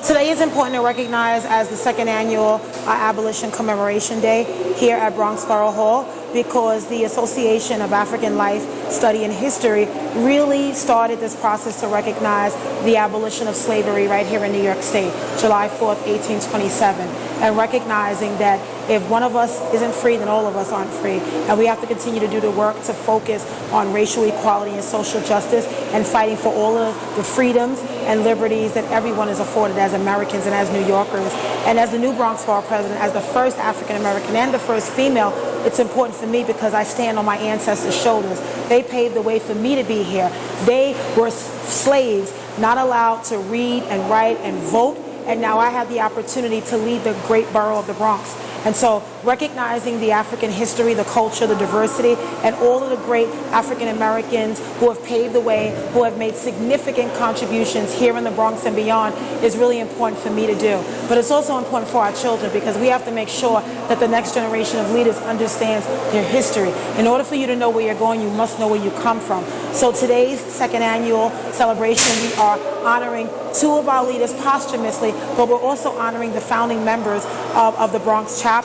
Today is important to recognize as the second annual Abolition Commemoration Day here at Bronx Borough Hall, because the Association of African Life, Study and History really started this process to recognize the abolition of slavery right here in New York State, July 4th, 1827, and recognizing that if one of us isn't free, then all of us aren't free. And we have to continue to do the work to focus on racial equality and social justice and fighting for all of the freedoms and liberties that everyone is afforded as Americans and as New Yorkers. And as the new Bronx Borough President, as the first African American and the first female, it's important for me because I stand on my ancestors' shoulders. They paved the way for me to be here. They were slaves, not allowed to read and write and vote, and now I have the opportunity to lead the great borough of the Bronx. And so recognizing the African history, the culture, the diversity, and all of the great African Americans who have paved the way, who have made significant contributions here in the Bronx and beyond is really important for me to do. But it's also important for our children because we have to make sure that the next generation of leaders understands their history. In order for you to know where you're going, you must know where you come from. So today's second annual celebration, we are honoring two of our leaders posthumously, but we're also honoring the founding members of the Bronx chapter.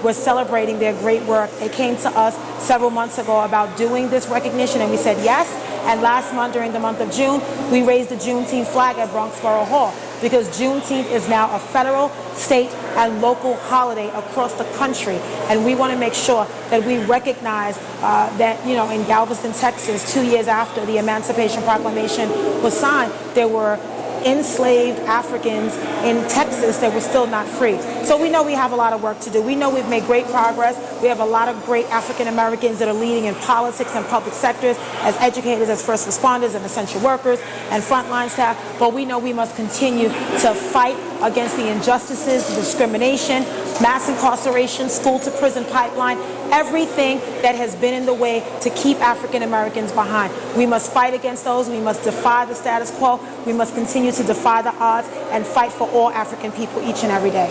We're celebrating their great work. They came to us several months ago about doing this recognition, and we said yes. And last month, during the month of June, we raised the Juneteenth flag at Bronx Borough Hall because Juneteenth is now a federal, state, and local holiday across the country. And we want to make sure that we recognize that, in Galveston, Texas, 2 years after the Emancipation Proclamation was signed, there were enslaved Africans in Texas that were still not free. So we know we have a lot of work to do. We know we've made great progress. We have a lot of great African Americans that are leading in politics and public sectors, as educators, as first responders, and essential workers, and frontline staff. But we know we must continue to fight against the injustices, the discrimination, mass incarceration, school-to-prison pipeline, everything that has been in the way to keep African Americans behind. We must fight against those. We must defy the status quo. We must continue to defy the odds and fight for all African people each and every day.